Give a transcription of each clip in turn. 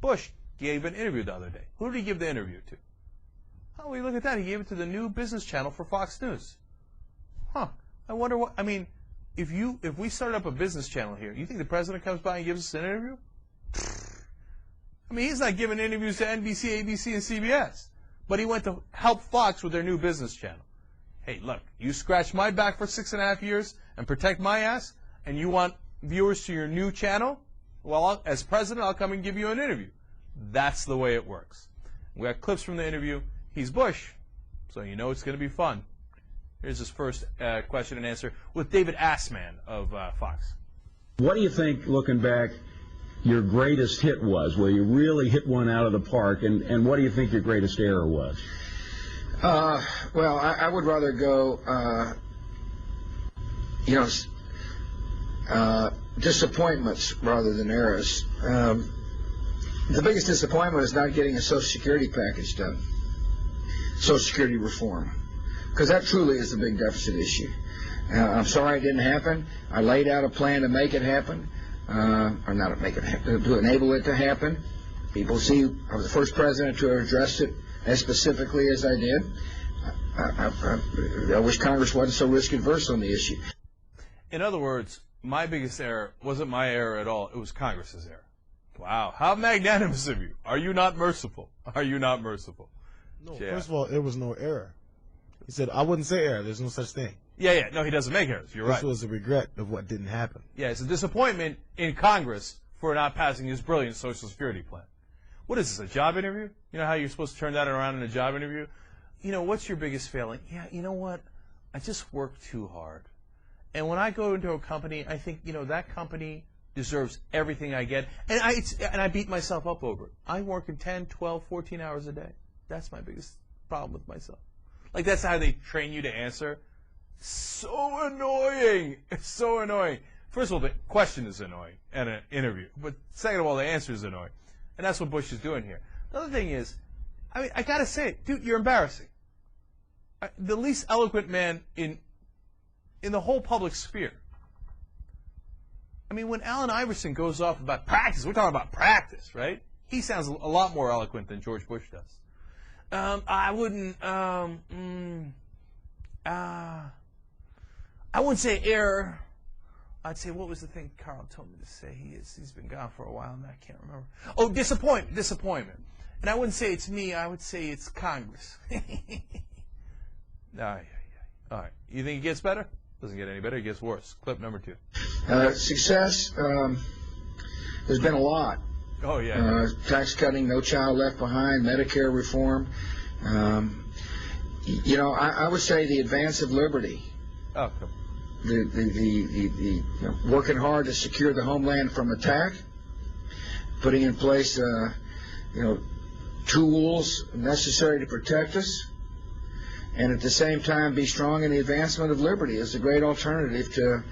Bush gave an interview the other day. Who did he give the interview to? Oh, we look at that. He gave it to the new business channel for Fox News. Huh. I wonder what, I mean, if we started up a business channel here, you think the president comes by and gives us an interview? I mean, he's not giving interviews to NBC, ABC, and CBS. But he went to help Fox with their new business channel. Hey, look, you scratch my back for 6.5 years and protect my ass, and you want viewers to your new channel? Well, as president, I'll come and give you an interview. That's the way it works. We got clips from the interview. He's Bush, so you know it's going to be fun. Here's his first question and answer with David Assman of Fox. What do you think, looking back, your greatest hit was, where you really hit one out of the park, and what do you think your greatest error was? Well, I would rather go, disappointments rather than errors. The biggest disappointment is not getting a Social Security package done, Social Security reform, because that truly is the big deficit issue. I'm sorry it didn't happen. I laid out a plan to make it happen, or not to make it happen, to enable it to happen. People see I was the first president to have addressed it as specifically as I did. I wish Congress wasn't so risk-adverse on the issue. In other words, my biggest error wasn't my error at all. It was Congress's error. Wow. How magnanimous of you. Are you not merciful? Are you not merciful? No, first of all, it was no error. He said, I wouldn't say error. There's no such thing. Yeah. No, he doesn't make errors. You're right. This was a regret of what didn't happen. Yeah, it's a disappointment in Congress for not passing his brilliant Social Security plan. What is this, a job interview? You know how you're supposed to turn that around in a job interview? You know, what's your biggest failing? Yeah, you know what? I just work too hard. And when I go into a company, I think, that company deserves everything I get. And I beat myself up over it. I'm working 10, 12, 14 hours a day. That's my biggest problem with myself. Like, that's how they train you to answer. So annoying. It's so annoying. First of all, the question is annoying in an interview. But second of all, the answer is annoying. And that's what Bush is doing here. Another thing is, I got to say it. Dude, you're embarrassing. The least eloquent man in the whole public sphere. I mean, when Allen Iverson goes off about practice, we're talking about practice, right? He sounds a lot more eloquent than George Bush does. I wouldn't say error. I'd say, what was the thing Carl told me to say? He's been gone for a while, and I can't remember. Oh, disappointment. And I wouldn't say it's me. I would say it's Congress. All right. You think it gets better? Doesn't get any better. It gets worse. Clip number 2. Success. There's been a lot. Oh, yeah. Tax cutting, No Child Left Behind, Medicare reform. I would say the advance of liberty. Oh, come on. The working hard to secure the homeland from attack, putting in place tools necessary to protect us, and at the same time be strong in the advancement of liberty as a great alternative to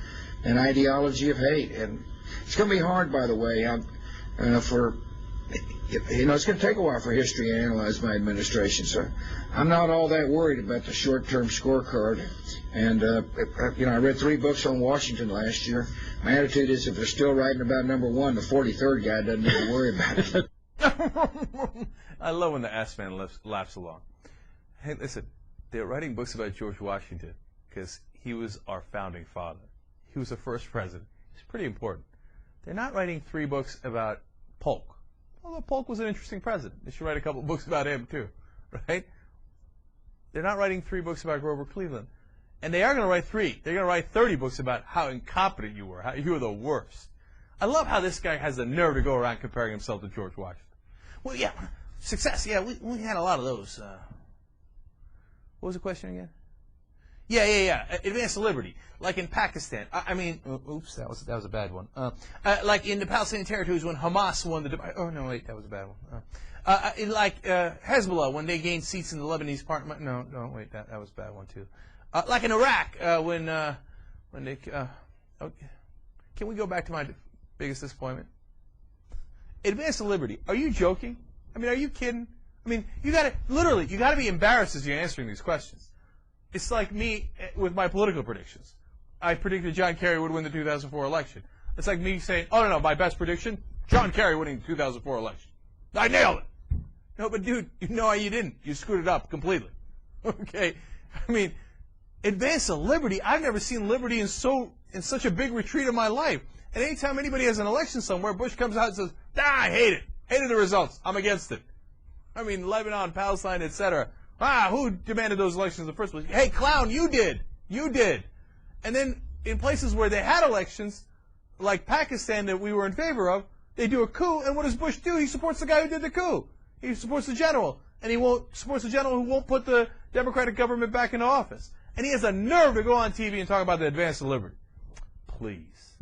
an ideology of hate. And it's going to be hard, by the way, it's going to take a while for history to analyze my administration, so I'm not all that worried about the short-term scorecard. And, I read 3 books on Washington last year. My attitude is if they're still writing about number 1, the 43rd guy doesn't need to worry about it. I love when the ass man laughs along. Hey, listen, they're writing books about George Washington because he was our founding father. He was the first president. He's pretty important. They're not writing 3 books about Polk. Although Polk was an interesting president. They should write a couple books about him, too. Right? They're not writing 3 books about Grover Cleveland. And they are going to write 3. They're going to write 30 books about how incompetent you were, how you were the worst. I love how this guy has the nerve to go around comparing himself to George Washington. Well, yeah, success. Yeah, we had a lot of those. What was the question again? Yeah. Advance to liberty. Like in Pakistan. Oops, that was a bad one. Like in the Palestinian territories when Hamas won the... Oh, no, wait, that was a bad one. Like Hezbollah when they gained seats in the Lebanese parliament. No, wait, that was a bad one, too. Like in Iraq when they... okay. Can we go back to my biggest disappointment? Advance to liberty. Are you joking? I mean, are you kidding? I mean, you gotta be embarrassed as you're answering these questions. It's like me with my political predictions. I predicted John Kerry would win the 2004 election. It's like me saying, oh, no, my best prediction, John Kerry winning the 2004 election. I nailed it. No, but dude, you know you didn't. You screwed it up completely. Okay? I mean, advance of liberty, I've never seen liberty in such a big retreat in my life. And anytime anybody has an election somewhere, Bush comes out and says, I hate it. Hated the results. I'm against it. I mean, Lebanon, Palestine, etc. Who demanded those elections in the first place? Hey, clown, you did. You did. And then in places where they had elections, like Pakistan that we were in favor of, they do a coup, and what does Bush do? He supports the guy who did the coup. He supports the general, and he supports the general who won't put the Democratic government back into office. And he has a nerve to go on TV and talk about the advance of liberty. Please.